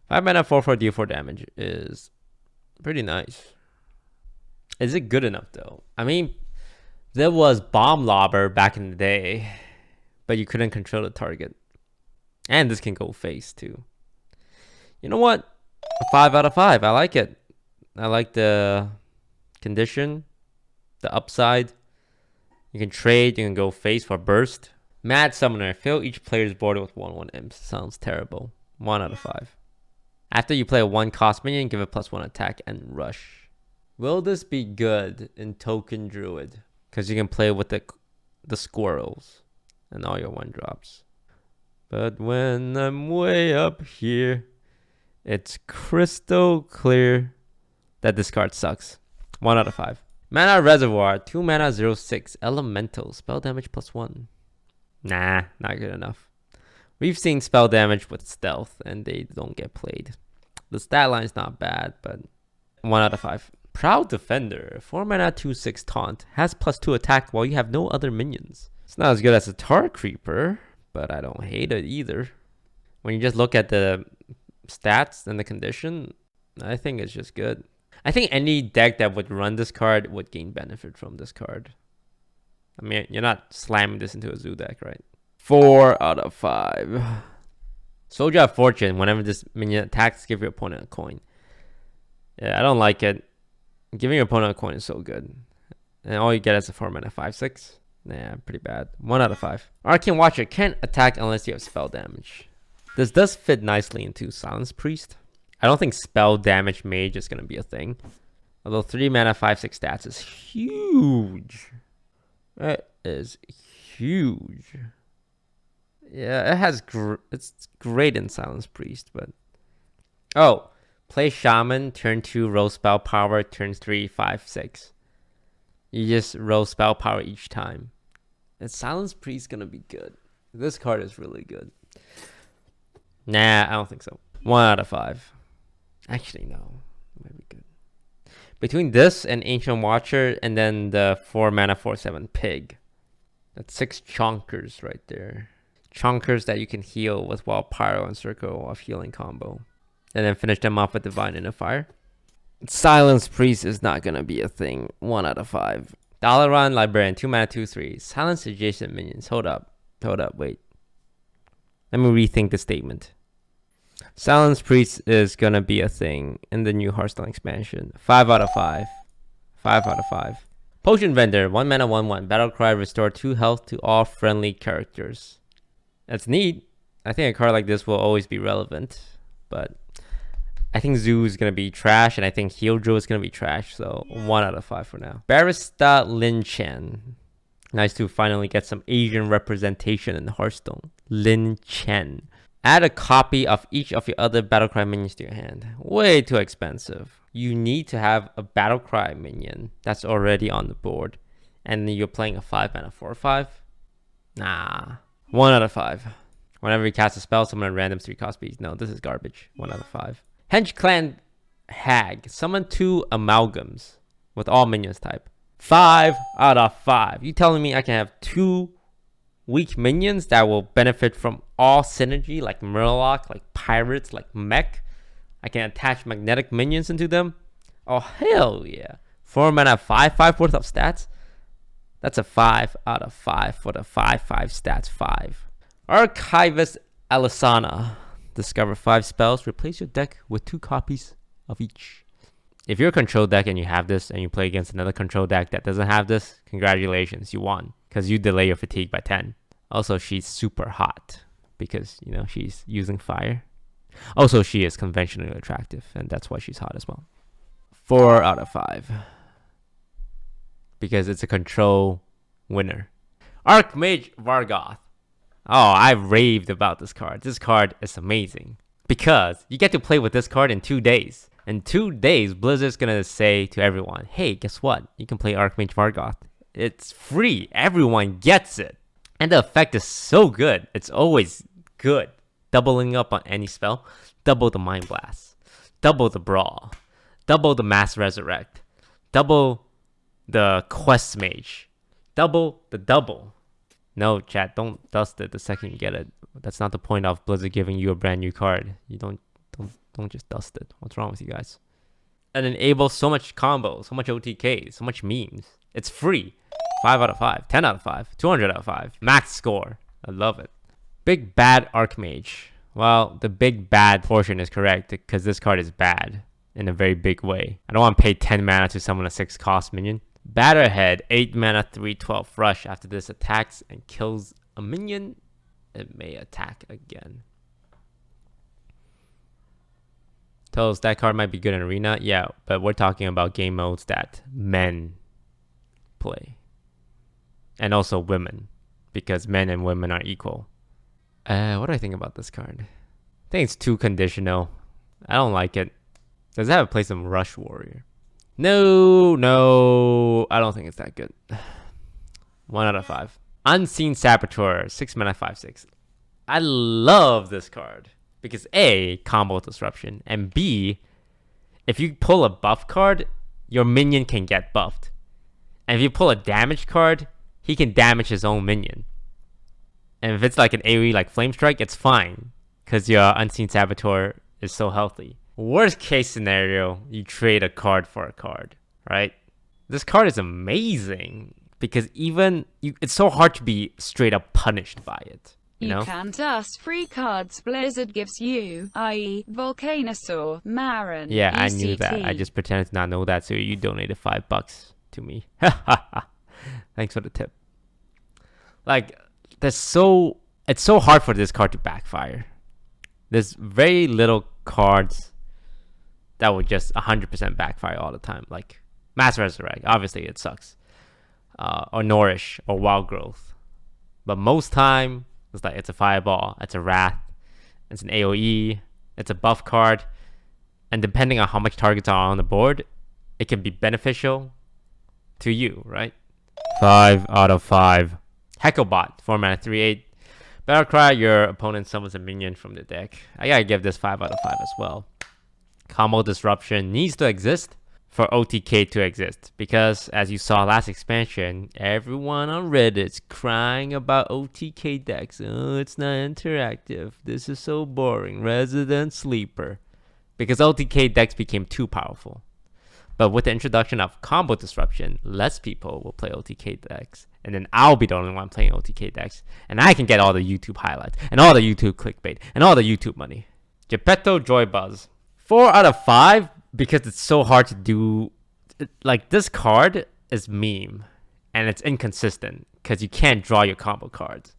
5 mana 4/4 deal 4 damage is pretty nice. Is it good enough though? I mean, there was Bomb Lobber back in the day, but you couldn't control the target. And this can go face too. You know what? A 5 out of 5. I like it. I like the condition, the upside. You can trade, you can go face for burst. Mad Summoner. Fill each player's board with 1/1 imps. Sounds terrible. 1 out of 5. After you play a 1 cost minion, give it +1 attack and rush. Will this be good in Token Druid? Because you can play with the squirrels and all your 1-drops. But when I'm way up here, it's crystal clear that this card sucks. 1 out of 5. Mana Reservoir. 2 mana 0/6. Elemental. Spell damage +1. Nah, not good enough. We've seen spell damage with stealth and they don't get played. The stat line's not bad, but 1 out of 5. Proud Defender. 4 mana 2/6 taunt. Has +2 attack while you have no other minions. It's not as good as a Tar Creeper, but I don't hate it either. When you just look at the stats and the condition, I think it's just good. I think any deck that would run this card would gain benefit from this card. I mean, you're not slamming this into a zoo deck, right? 4 out of 5. Soldier of Fortune. Whenever this minion attacks, give your opponent a coin. Yeah, I don't like it. Giving your opponent a coin is so good. And all you get is a 4 mana 5/6. Nah, pretty bad. 1 out of 5. Arcane Watcher can't attack unless you have spell damage. This does fit nicely into Silence Priest. I don't think spell damage mage is going to be a thing. Although 3 mana 5/6 stats is huge. That is huge. Yeah, it has it's great in Silence Priest, but oh, play Shaman, turn 2, roll spell power, turn 3, 5, 6. You just roll spell power each time. And Silence Priest gonna be good. This card is really good. Nah, I don't think so. 1 out of 5. Actually, no. Might be good. Between this and Ancient Watcher and then the 4 mana 4/7 Pig. That's 6 chonkers right there. Chonkers that you can heal with Wild Pyro and Circle of Healing combo. And then finish them off with Divine Inner Fire. Silence Priest is not gonna be a thing. 1 out of 5. Dalaran Librarian, 2 mana 2/3. Silence adjacent minions. Hold up, wait. Let me rethink the statement. Silence Priest is gonna be a thing in the new Hearthstone expansion. 5 out of 5. 5 out of 5. Potion Vendor, 1 mana 1/1. Battlecry, restore 2 health to all friendly characters. That's neat. I think a card like this will always be relevant, but I think Zoo is going to be trash, and I think Heal Drill is going to be trash, so 1 out of 5 for now. Barista Lin Chen. Nice to finally get some Asian representation in Hearthstone. Lin Chen. Add a copy of each of your other Battlecry minions to your hand. Way too expensive. You need to have a Battlecry minion that's already on the board, and then you're playing a 5 mana 4/5? Nah. 1 out of 5. Whenever you cast a spell, summon a random 3-cost beast. No, this is garbage. 1 out of 5. Hench Clan Hag. Summon 2 amalgams with all minions type. 5 out of 5. You telling me I can have 2 weak minions that will benefit from all synergy, like Murloc, like Pirates, like Mech? I can attach magnetic minions into them? Oh, hell yeah. 4 mana 5/5 worth of stats? That's a 5 out of 5 for the 5/5 stats 5. Archivist Alisana. Discover 5 spells. Replace your deck with 2 copies of each. If you're a control deck and you have this and you play against another control deck that doesn't have this, congratulations, you won. Because you delay your fatigue by 10. Also, she's super hot because, you know, she's using fire. Also, she is conventionally attractive, and that's why she's hot as well. 4 out of 5. Because it's a control winner. Archmage Vargoth. Oh, I raved about this card. This card is amazing. Because you get to play with this card in 2 days. In 2 days, Blizzard's gonna say to everyone, hey, guess what? You can play Archmage Vargoth. It's free. Everyone gets it. And the effect is so good. It's always good. Doubling up on any spell. Double the Mind Blast. Double the Brawl. Double the Mass Resurrect. Double the Quest Mage. Double the double. No, chat, don't dust it the second you get it. That's not the point of Blizzard giving you a brand new card. You don't just dust it. What's wrong with you guys? And enables so much combos, so much OTK, so much memes. It's free. 5 out of 5, 10 out of 5, 200 out of 5. Max score. I love it. Big Bad Archmage. Well, the big bad portion is correct because this card is bad in a very big way. I don't want to pay 10 mana to summon a 6-cost minion. Batterhead, 8 mana 3/12 rush. After this attacks and kills a minion, it may attack again. Tells that card might be good in Arena. Yeah, but we're talking about game modes that men play. And also women, because men and women are equal. What do I think about this card? I think it's too conditional. I don't like it. Does it have a place in Rush Warrior? No, I don't think it's that good. 1 out of 5. Unseen Saboteur, 6 mana 5/6. I love this card because A, combo disruption, and B, if you pull a buff card, your minion can get buffed. And if you pull a damage card, he can damage his own minion. And if it's like an AoE like Flame Strike, it's fine because your Unseen Saboteur is so healthy. Worst case scenario, you trade a card for a card, right? This card is amazing because it's so hard to be straight up punished by it. You know? can dust free cards Blizzard gives you, i.e. Volcanosaur, Marin, Yeah, I UCT. knew that. I just pretended to not know that, so you donated $5 to me. Thanks for the tip. Like, it's so hard for this card to backfire. There's very little cards that will just 100% backfire all the time. Like Mass Resurrect, obviously it sucks. Or Nourish, or Wild Growth. But most time, it's like it's a Fireball, it's a Wrath, it's an AoE, it's a buff card. And depending on how much targets are on the board, it can be beneficial to you, right? 5 out of 5. Hecklebot, 4 mana 3/8. Battlecry, your opponent summons a minion from the deck. I gotta give this 5 out of 5 as well. Combo disruption needs to exist for OTK to exist, because as you saw last expansion, everyone on Reddit's crying about OTK decks. Oh, it's not interactive. This is so boring. Resident Sleeper. Because OTK decks became too powerful. But with the introduction of combo disruption, less people will play OTK decks. And then I'll be the only one playing OTK decks. And I can get all the YouTube highlights, and all the YouTube clickbait, and all the YouTube money. Geppetto Joy Buzz. 4 out of 5 because it's so hard to do. Like, this card is meme. And it's inconsistent because you can't draw your combo cards.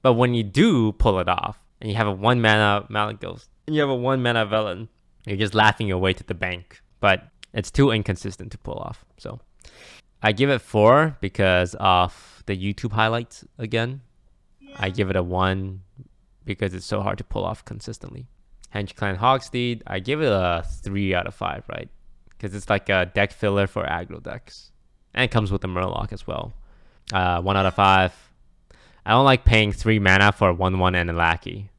But when you do pull it off, and you have a 1 mana Malagos, and you have a 1 mana Velen, you're just laughing your way to the bank. But it's too inconsistent to pull off. So I give it 4 because of the YouTube highlights again. I give it a 1 because it's so hard to pull off consistently. Henge Clan Hogsteed, I give it a 3 out of 5, right? Because it's like a deck filler for aggro decks. And it comes with a Murloc as well. 1 out of 5. I don't like paying 3 mana for a 1/1 and a Lackey.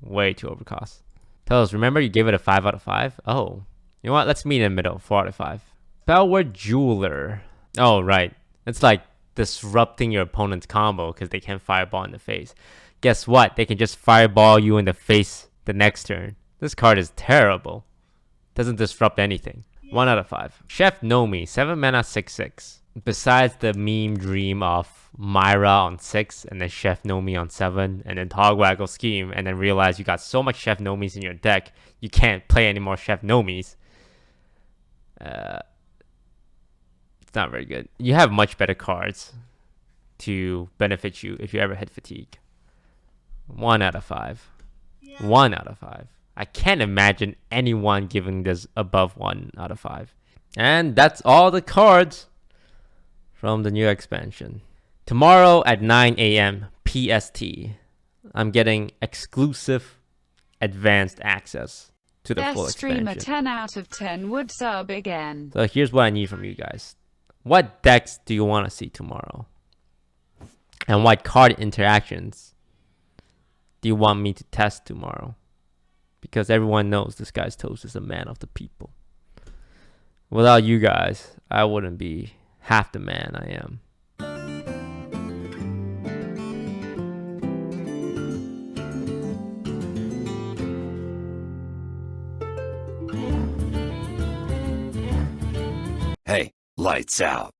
Way too overcost. Tell us, remember you gave it a 5 out of 5? Oh. You know what? Let's meet in the middle. 4 out of 5. Spellword Jeweler. Oh, right. It's like disrupting your opponent's combo because they can't fireball in the face. Guess what? They can just fireball you in the face the next turn. This card is terrible. Doesn't disrupt anything. 1 out of 5. Chef Nomi. 7 mana 6/6. Besides the meme dream of Myra on 6 and then Chef Nomi on 7 and then Togwaggle Scheme and then realize you got so much Chef Nomis in your deck you can't play any more Chef Nomis. It's not very good. You have much better cards to benefit you if you ever hit fatigue. 1 out of 5. 1 out of 5. I can't imagine anyone giving this above 1 out of 5. And that's all the cards from the new expansion. Tomorrow at 9 a.m. PST, I'm getting exclusive advanced access to the full Best streamer expansion. 10 out of 10 would sub again. So here's what I need from you guys. What decks do you want to see tomorrow? And what card interactions do you want me to test tomorrow? Because everyone knows this guy's Toast is a man of the people. Without you guys, I wouldn't be half the man I am. Hey, lights out.